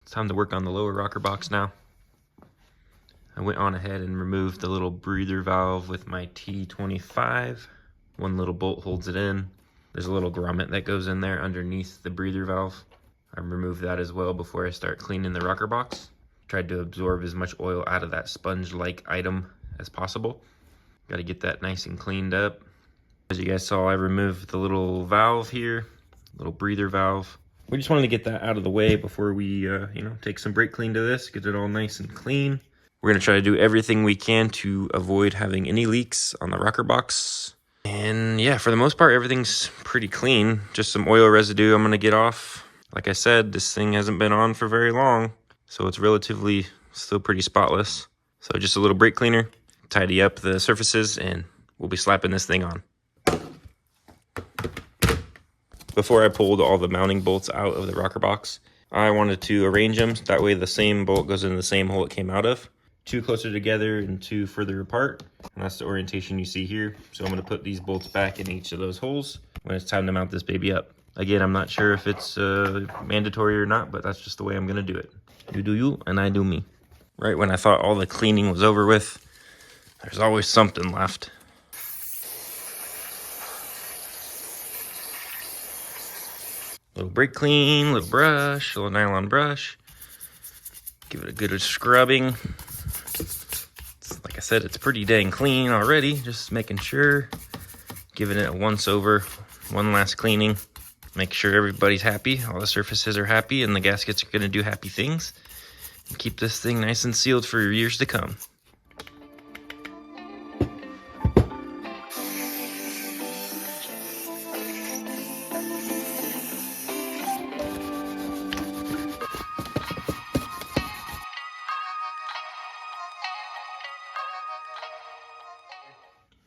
It's time to work on the lower rocker box now. I went on ahead and removed the little breather valve with my T25. One little bolt holds it in. There's a little grommet that goes in there underneath the breather valve. I removed that as well before I start cleaning the rocker box. Tried to absorb as much oil out of that sponge-like item as possible. Got to get that nice and cleaned up. As you guys saw, I removed the little valve here, little breather valve. We just wanted to get that out of the way before we, take some brake clean to this, get it all nice and clean. We're gonna try to do everything we can to avoid having any leaks on the rocker box. And yeah, for the most part, everything's pretty clean. Just some oil residue I'm gonna get off. Like I said, this thing hasn't been on for very long, so it's relatively still pretty spotless. So just a little brake cleaner, tidy up the surfaces, and we'll be slapping this thing on. Before I pulled all the mounting bolts out of the rocker box, I wanted to arrange them. That way the same bolt goes in the same hole it came out of. 2 closer together and 2 further apart. And that's the orientation you see here. So I'm gonna put these bolts back in each of those holes when it's time to mount this baby up. Again, I'm not sure if it's mandatory or not, but that's just the way I'm gonna do it. You do you, and I do me. Right when I thought all the cleaning was over with, there's always something left. Little brake clean, little brush, little nylon brush. Give it a good scrubbing. Like I said, it's pretty dang clean already. Just making sure, giving it a once over, one last cleaning. Make sure everybody's happy, all the surfaces are happy, and the gaskets are gonna do happy things. And keep this thing nice and sealed for years to come.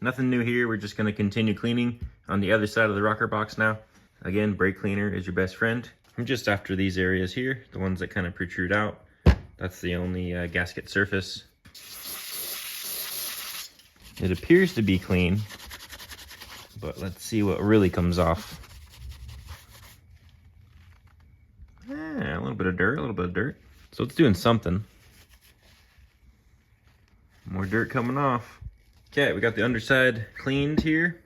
Nothing new here, we're just gonna continue cleaning on the other side of the rocker box now. Again, brake cleaner is your best friend. I'm just after these areas here, the ones that kind of protrude out. That's the only gasket surface. It appears to be clean, but let's see what really comes off. A little bit of dirt, a little bit of dirt. So it's doing something. More dirt coming off. Okay, we got the underside cleaned here.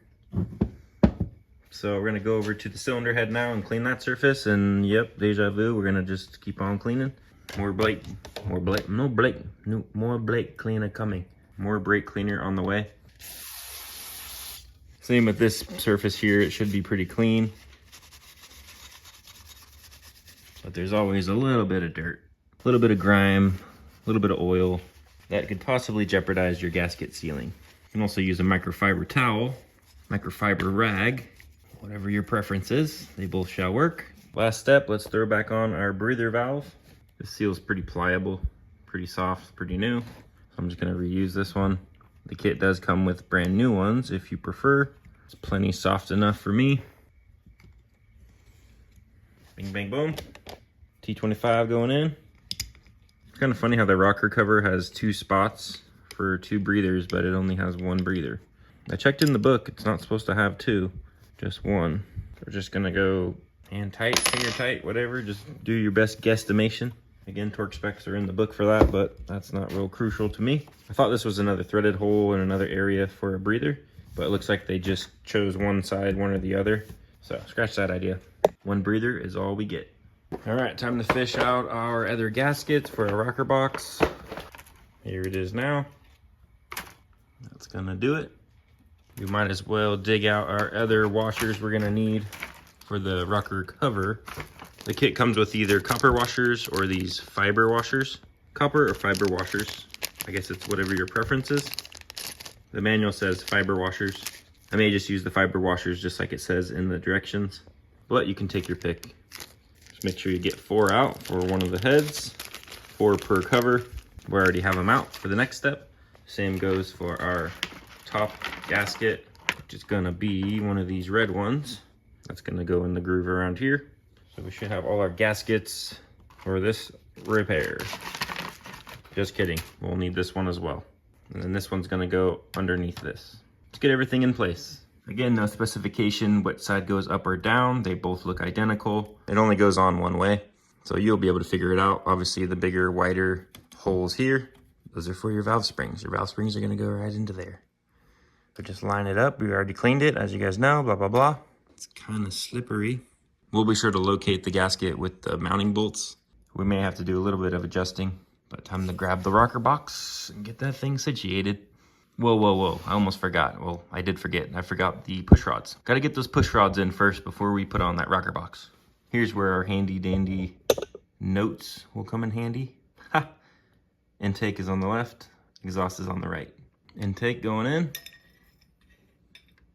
So we're gonna go over to the cylinder head now and clean that surface, and yep, deja vu, we're gonna just keep on cleaning. More brake cleaner coming. More brake cleaner on the way. Same with this surface here, it should be pretty clean. But there's always a little bit of dirt, a little bit of grime, a little bit of oil that could possibly jeopardize your gasket sealing. You can also use a microfiber towel, microfiber rag, whatever your preference is, they both shall work. Last step, let's throw back on our breather valve. This seal's pretty pliable, pretty soft, pretty new. So I'm just gonna reuse this one. The kit does come with brand new ones if you prefer. It's plenty soft enough for me. Bing, bang, boom. T25 going in. It's kind of funny how the rocker cover has 2 spots for 2 breathers, but it only has 1 breather. I checked in the book, it's not supposed to have 2, just 1. We're just gonna go hand tight, finger tight, whatever, just do your best guesstimation. Again, torque specs are in the book for that, but that's not real crucial to me. I thought this was another threaded hole in another area for a breather, but it looks like they just chose one side, one or the other. So scratch that idea. 1 breather is all we get. All right, time to fish out our other gaskets for our rocker box. Here it is now. That's gonna do it. We might as well dig out our other washers we're gonna need for the rocker cover. The kit comes with either copper washers or these fiber washers. Copper or fiber washers. I guess it's whatever your preference is. The manual says fiber washers. I may just use the fiber washers just like it says in the directions, but you can take your pick. Just make sure you get 4 out for one of the heads, 4 per cover. We already have them out for the next step. Same goes for our top gasket, which is gonna be one of these red ones. That's gonna go in the groove around here. So we should have all our gaskets for this repair. Just kidding, we'll need this one as well. And then this one's gonna go underneath this. Let's get everything in place. Again, no specification which side goes up or down. They both look identical. It only goes on one way. So you'll be able to figure it out. Obviously the bigger, wider holes here, those are for your valve springs. Your valve springs are gonna go right into there. But just line it up. We already cleaned it, as you guys know, blah, blah, blah. It's kind of slippery. We'll be sure to locate the gasket with the mounting bolts. We may have to do a little bit of adjusting, but time to grab the rocker box and get that thing situated. Whoa, whoa, whoa, I almost forgot. Well, I did forget. I forgot the push rods. Gotta get those push rods in first before we put on that rocker box. Here's where our handy dandy notes will come in handy. Ha! Intake is on the left, exhaust is on the right. Intake going in.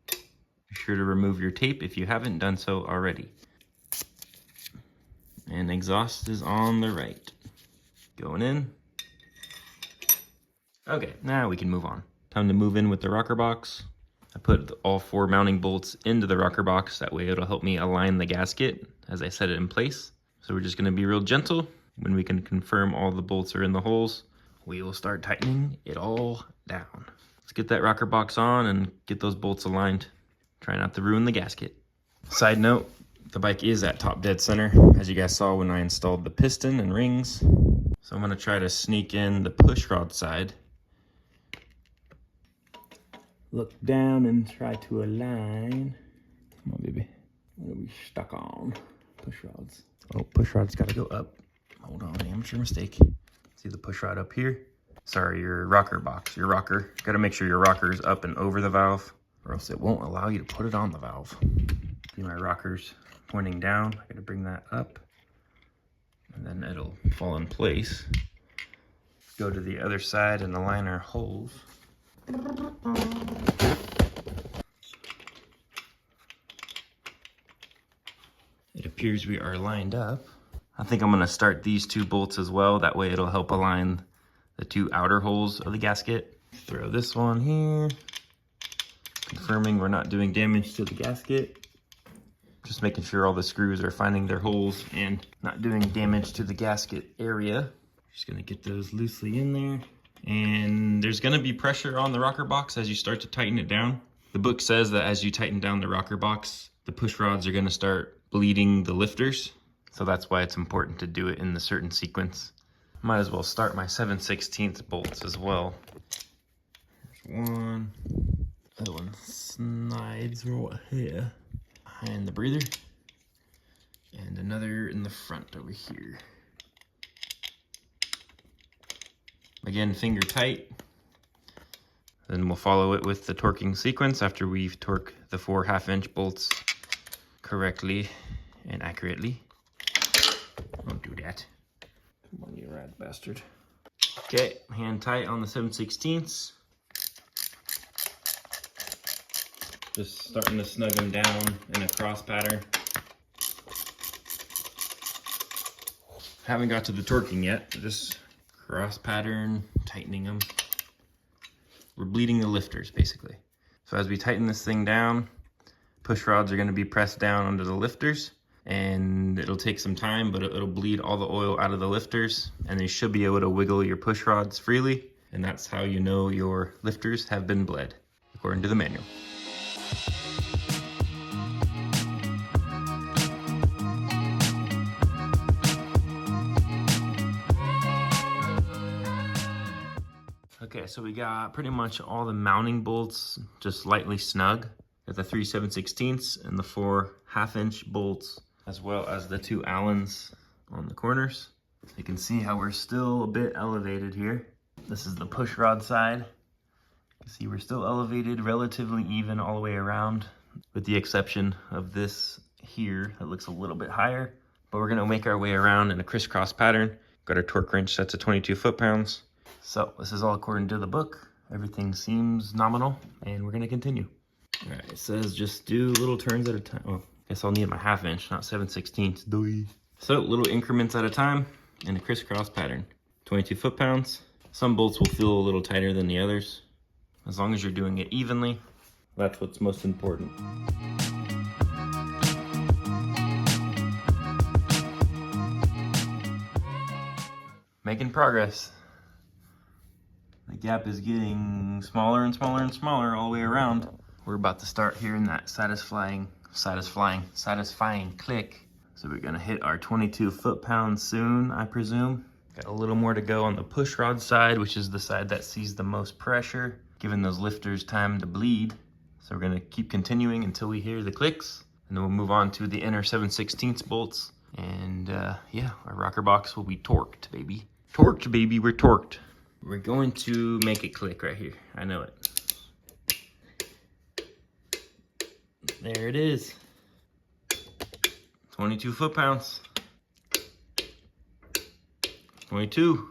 Be sure to remove your tape if you haven't done so already. And exhaust is on the right. Going in. Okay, now we can move on. Time to move in with the rocker box. I put all 4 mounting bolts into the rocker box. That way it'll help me align the gasket as I set it in place. So we're just gonna be real gentle. When we can confirm all the bolts are in the holes, we will start tightening it all down. Let's get that rocker box on and get those bolts aligned. Try not to ruin the gasket. Side note, the bike is at top dead center, as you guys saw when I installed the piston and rings. So I'm gonna try to sneak in the push rod side. Look down and try to align. Come on, baby. What are we stuck on? Push rods. Oh, push rod's gotta go up. Hold on, amateur mistake. See the push rod up here? Sorry, your rocker box, your rocker. Gotta make sure your rocker is up and over the valve, or else it won't allow you to put it on the valve. See my rocker's pointing down. I gotta bring that up, and then it'll fall in place. Go to the other side and align our holes. It appears we are lined up. I think I'm gonna start these 2 bolts as well. That way it'll help align the 2 outer holes of the gasket. Throw this one here. Confirming we're not doing damage to the gasket. Just making sure all the screws are finding their holes and not doing damage to the gasket area. Just gonna get those loosely in there. And there's gonna be pressure on the rocker box as you start to tighten it down. The book says that as you tighten down the rocker box, the push rods are gonna start bleeding the lifters. So that's why it's important to do it in the certain sequence. Might as well start my 7/16 bolts as well. There's one. That one slides right here behind the breather. And another in the front over here. Again, finger tight. Then we'll follow it with the torquing sequence after we've torqued the 4 1/2-inch bolts correctly and accurately. Don't do that. Come on, you rat bastard. Okay, hand tight on the 7/16. Just starting to snug them down in a cross pattern. Haven't got to the torquing yet, just cross pattern, tightening them. We're bleeding the lifters, basically. So as we tighten this thing down, push rods are gonna be pressed down under the lifters, and it'll take some time, but it'll bleed all the oil out of the lifters, and you should be able to wiggle your push rods freely, and that's how you know your lifters have been bled, according to the manual. Okay, so we got pretty much all the mounting bolts just lightly snug. Got the 3 7/16 and the 4 1/2-inch bolts, as well as the 2 Allens on the corners. You can see how we're still a bit elevated here. This is the push rod side. You can see we're still elevated, relatively even all the way around, with the exception of this here that looks a little bit higher. But we're gonna make our way around in a crisscross pattern. Got our torque wrench set to 22 foot-pounds. So this is all according to the book. Everything seems nominal, and we're gonna continue. All right, it says just do little turns at a time. Oh, I guess I'll need my 1/2-inch, not 7/16. So little increments at a time in a crisscross pattern. 22 foot-pounds. Some bolts will feel a little tighter than the others. As long as you're doing it evenly, that's what's most important. Making progress. The gap is getting smaller and smaller and smaller all the way around. We're about to start hearing that satisfying click. So we're gonna hit our 22 foot-pounds soon, I presume. Got a little more to go on the push rod side, which is the side that sees the most pressure, giving those lifters time to bleed. So we're gonna keep continuing until we hear the clicks, and then we'll move on to the inner 7/16 bolts. And yeah, our rocker box will be torqued, baby. Torqued, baby, we're torqued. We're going to make it click right here. I know it. There it is. 22 foot-pounds. 22.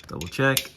Double check.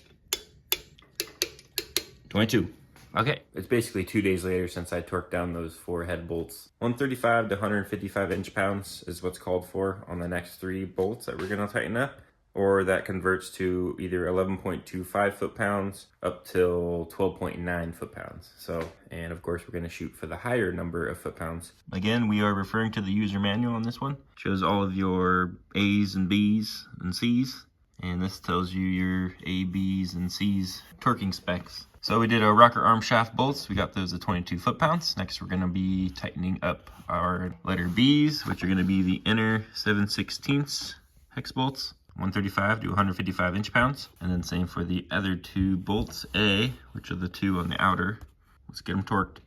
22. Okay, it's basically 2 days later since I torqued down those 4 head bolts. 135 to 155 inch-pounds is what's called for on the next 3 bolts that we're gonna tighten up, or that converts to either 11.25 foot-pounds up till 12.9 foot-pounds. So, and of course we're gonna shoot for the higher number of foot-pounds. Again, we are referring to the user manual on this one. Shows all of your A's and B's and C's, and this tells you your A, B's, and C's torquing specs. So we did our rocker arm shaft bolts. We got those at 22 foot-pounds. Next, we're gonna be tightening up our letter B's, which are gonna be the inner 7/16 hex bolts, 135 to 155 inch-pounds. And then same for the other 2 bolts A, which are the 2 on the outer. Let's get them torqued.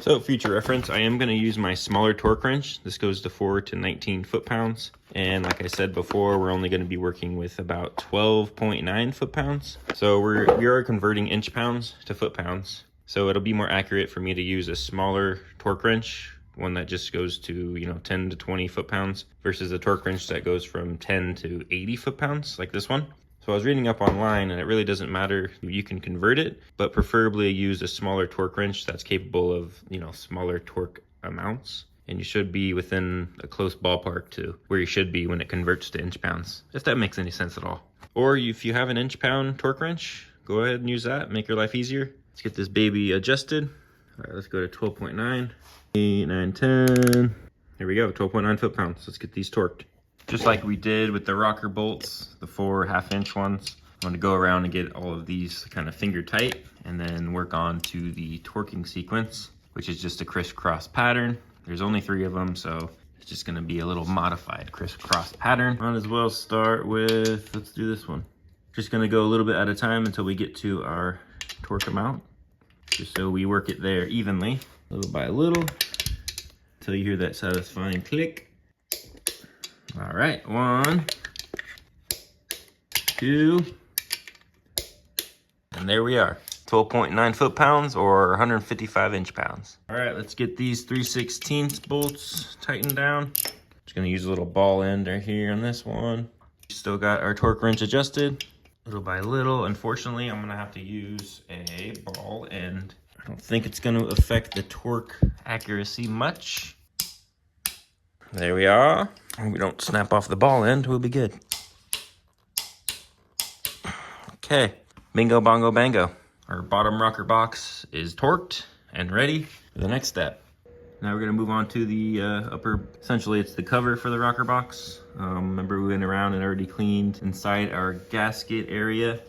So future reference, I am gonna use my smaller torque wrench. This goes to 4 to 19 foot-pounds. And like I said before, we're only gonna be working with about 12.9 foot-pounds. So we are converting inch-pounds to foot-pounds. So it'll be more accurate for me to use a smaller torque wrench, one that just goes to, 10 to 20 foot-pounds, versus a torque wrench that goes from 10 to 80 foot-pounds, like this one. So I was reading up online, and it really doesn't matter. You can convert it, but preferably use a smaller torque wrench that's capable of, smaller torque amounts. And you should be within a close ballpark to where you should be when it converts to inch-pounds, if that makes any sense at all. Or if you have an inch-pound torque wrench, go ahead and use that, make your life easier. Let's get this baby adjusted. All right, let's go to 12.9, 8, 9, 10. There we go, 12.9 foot-pounds. Let's get these torqued. Just like we did with the rocker bolts, the 4 half-inch ones, I'm gonna go around and get all of these kind of finger tight and then work on to the torquing sequence, which is just a crisscross pattern. There's only 3 of them, so it's just gonna be a little modified crisscross pattern. Might as well start with, let's do this one. Just gonna go a little bit at a time until we get to our torque amount, just so we work it there evenly, little by little, until you hear that satisfying click. All right, 1, 2, and there we are. 12.9 foot-pounds or 155 inch-pounds. All right, let's get these 3/16 bolts tightened down. Just gonna use a little ball end right here on this one. Still got our torque wrench adjusted, little by little. Unfortunately, I'm gonna have to use a ball end. I don't think it's gonna affect the torque accuracy much. There we are. We don't snap off the ball end, we'll be good. Okay, bingo, bongo, bango. Our bottom rocker box is torqued and ready for the next step. Now we're gonna move on to the upper, essentially it's the cover for the rocker box. Remember we went around and already cleaned inside our gasket area.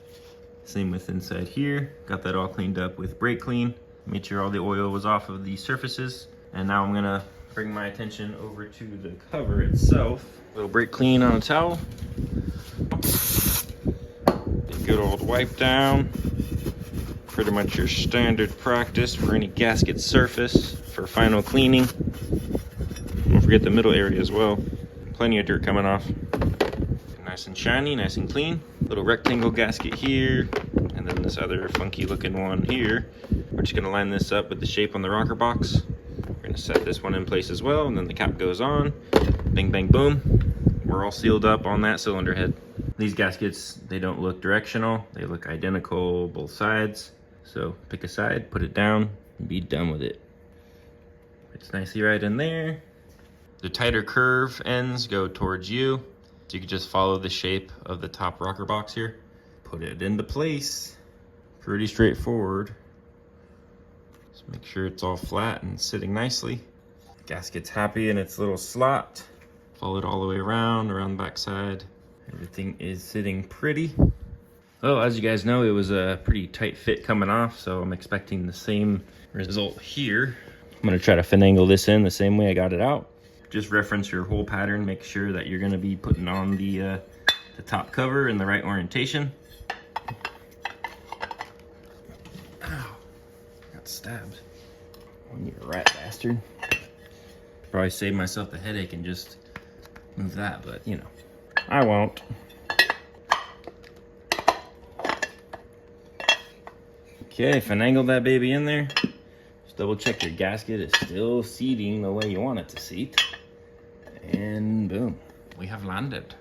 Same with inside here. Got that all cleaned up with brake clean. Made sure all the oil was off of the surfaces. And now I'm gonna bring my attention over to the cover itself. A little brake clean on a towel. Good old wipe down. Pretty much your standard practice for any gasket surface for final cleaning. Don't forget the middle area as well. Plenty of dirt coming off. Nice and shiny, nice and clean. Little rectangle gasket here, and then this other funky looking one here. We're just gonna line this up with the shape on the rocker box. We're gonna set this one in place as well, and then the cap goes on. Bing, bang, boom. We're all sealed up on that cylinder head. These gaskets, they don't look directional. They look identical both sides. So pick a side, put it down, and be done with it. It's nicely right in there. The tighter curve ends go towards you. So you can just follow the shape of the top rocker box here. Put it into place. Pretty straightforward. Just make sure it's all flat and sitting nicely. Gasket's happy in its little slot. Follow it all the way around the back side. Everything is sitting pretty. Well, as you guys know, it was a pretty tight fit coming off, so I'm expecting the same result here. I'm gonna try to finagle this in the same way I got it out. Just reference your hole pattern. Make sure that you're gonna be putting on the top cover in the right orientation. Ow, got stabbed. Oh, you rat bastard. Probably save myself the headache and just move that, but you know, I won't. Okay, finagle that baby in there. Just double check your gasket is still seating the way you want it to seat. And boom, we have landed.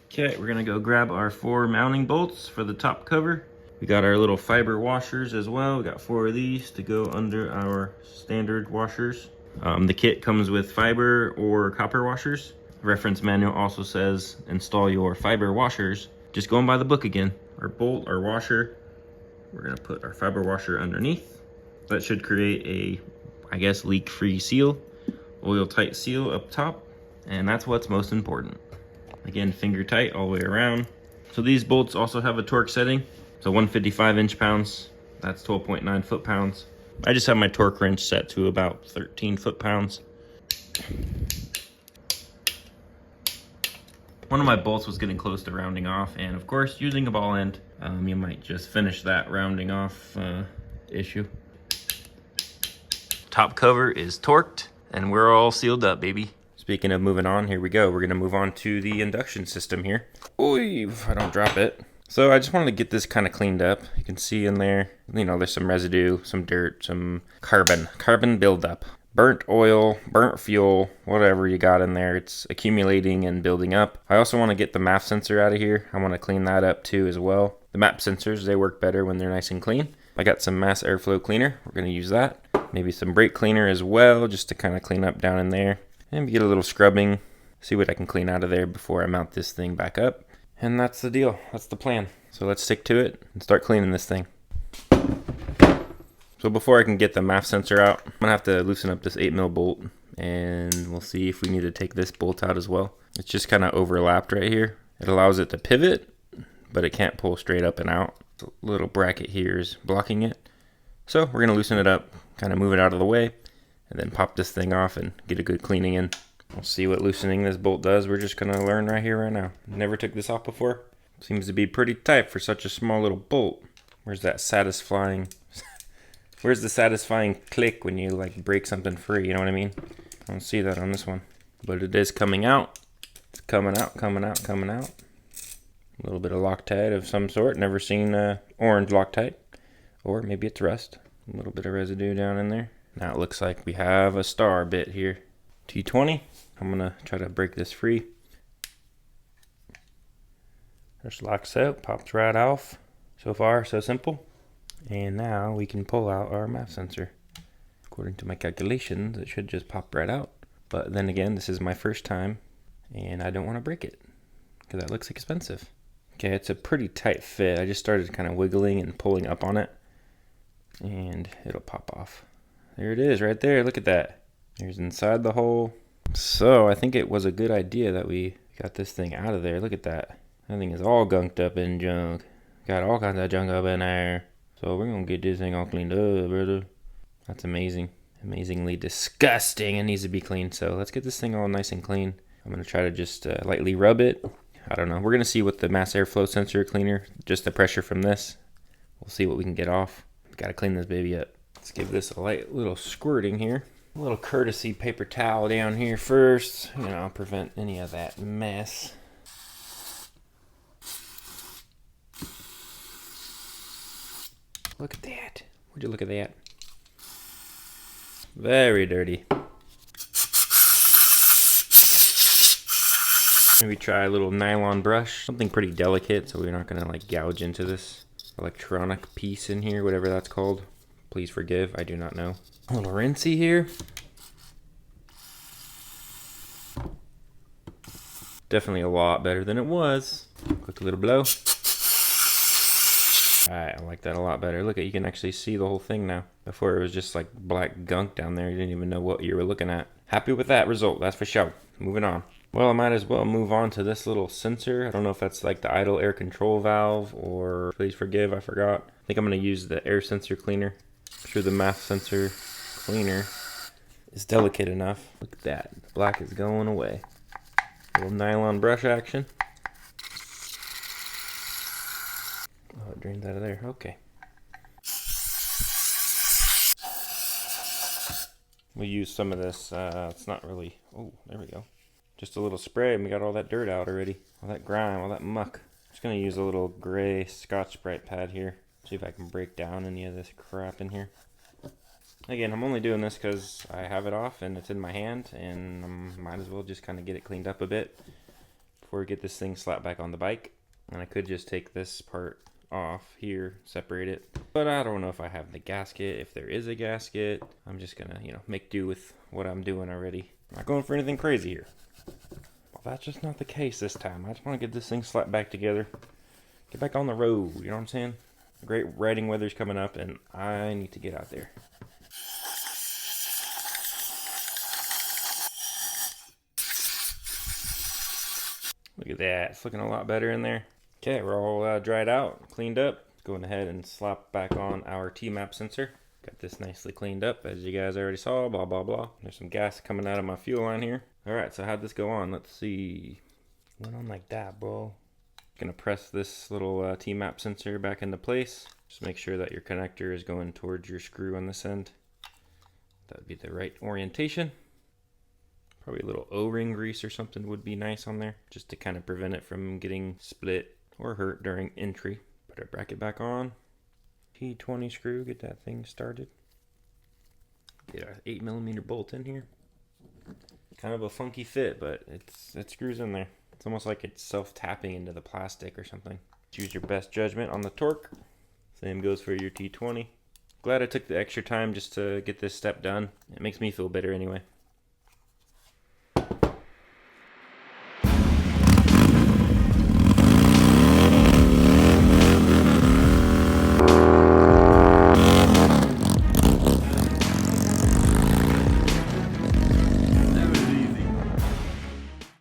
Okay, we're gonna go grab our 4 mounting bolts for the top cover. We got our little fiber washers as well. We got 4 of these to go under our standard washers. The kit comes with fiber or copper washers. The reference manual also says install your fiber washers. Just going by the book again. Our bolt, our washer, we're gonna put our fiber washer underneath. That should create a, I guess, leak-free seal, oil tight seal up top, and that's what's most important. Again, finger tight all the way around. So these bolts also have a torque setting. So 155 inch-pounds, that's 12.9 foot-pounds. I just have my torque wrench set to about 13 foot-pounds. One of my bolts was getting close to rounding off, and of course, using a ball end, you might just finish that rounding off issue. Top cover is torqued, and we're all sealed up, baby. Speaking of moving on, here we go. We're gonna move on to the induction system here. Oy, if I don't drop it. So I just wanted to get this kind of cleaned up. You can see in there, you know, there's some residue, some dirt, some carbon buildup. Burnt oil, burnt fuel, whatever you got in there, it's accumulating and building up. I also want to get the MAF sensor out of here. I want to clean that up too as well. The MAP sensors, they work better when they're nice and clean. I got some mass airflow cleaner. We're going to use that. Maybe some brake cleaner as well, just to kind of clean up down in there. And get a little scrubbing, see what I can clean out of there before I mount this thing back up. And that's the deal. That's the plan. So let's stick to it and start cleaning this thing. So before I can get the MAF sensor out, I'm gonna have to loosen up this 8mm bolt, and we'll see if we need to take this bolt out as well. It's just kind of overlapped right here. It allows it to pivot, but it can't pull straight up and out. The little bracket here is blocking it. So we're gonna loosen it up, kind of move it out of the way, and then pop this thing off and get a good cleaning in. We'll see what loosening this bolt does. We're just gonna learn right here, right now. Never took this off before. Seems to be pretty tight for such a small little bolt. Where's that satisfying... Where's the satisfying click when you like break something free, you know what I mean? I don't see that on this one. But it is coming out. It's coming out, coming out, coming out. A little bit of Loctite of some sort. Never seen orange Loctite. Or maybe it's rust. A little bit of residue down in there. Now it looks like we have a star bit here. T20. I'm gonna try to break this free. Just locks out, pops right off. So far, so simple. And now we can pull out our MAF sensor. According to my calculations, it should just pop right out. But then again, this is my first time, and I don't want to break it, because that looks expensive. Okay, it's a pretty tight fit. I just started kind of wiggling and pulling up on it, and it'll pop off. There it is, right there. Look at that. There's inside the hole. So I think it was a good idea that we got this thing out of there. Look at that. That thing is all gunked up in junk. Got all kinds of junk up in there. So we're gonna get this thing all cleaned up, brother. That's amazing. Amazingly disgusting. It needs to be cleaned. So let's get this thing all nice and clean. I'm gonna try to just lightly rub it. I don't know. We're gonna see with the mass airflow sensor cleaner, just the pressure from this. We'll see what we can get off. Gotta clean this baby up. Let's give this a light little squirting here. A little courtesy paper towel down here first. You know, prevent any of that mess. Look at that. Would you look at that? Very dirty. Maybe try a little nylon brush. Something pretty delicate so we're not going to like gouge into this electronic piece in here, whatever that's called. Please forgive, I do not know. A little rinsey here. Definitely a lot better than it was. Quick little blow. Alright, I like that a lot better. Look at, you can actually see the whole thing now. Before it was just like black gunk down there. You didn't even know what you were looking at. Happy with that result, that's for sure. Moving on. Well, I might as well move on to this little sensor. I don't know if that's like the idle air control valve or, please forgive, I forgot. I think I'm going to use the air sensor cleaner. I'm sure the MAF sensor cleaner is delicate enough. Look at that, the black is going away. A little nylon brush action. Oh, it drains out of there, okay. We use some of this, it's not really, oh, there we go. Just a little spray and we got all that dirt out already. All that grime, all that muck. Just gonna use a little gray Scotch-Brite pad here. See if I can break down any of this crap in here. Again, I'm only doing this because I have it off and it's in my hand, and I might as well just kind of get it cleaned up a bit before we get this thing slapped back on the bike. And I could just take this part off here, separate it, but I don't know if I have the gasket. If there is a gasket, I'm just gonna, you know, make do with what I'm doing already. I'm not going for anything crazy here. Well, that's just not the case this time. I just want to get this thing slapped back together, get back on the road, you know what I'm saying? Great riding weather's coming up and I need to get out there. Look at that, it's looking a lot better in there. Okay, we're all dried out, cleaned up. Going ahead and slap back on our T-map sensor. Got this nicely cleaned up, as you guys already saw, blah, blah, blah. There's some gas coming out of my fuel line here. All right, so how'd this go on? Let's see. Went on like that, bro. Gonna press this little T-map sensor back into place. Just make sure that your connector is going towards your screw on this end. That would be the right orientation. Probably a little O-ring grease or something would be nice on there, just to kind of prevent it from getting split or hurt during entry. Put our bracket back on. T20 screw, get that thing started. Get our 8mm bolt in here. Kind of a funky fit, but it screws in there. It's almost like it's self-tapping into the plastic or something. Use your best judgment on the torque. Same goes for your T20. Glad I took the extra time just to get this step done. It makes me feel better anyway.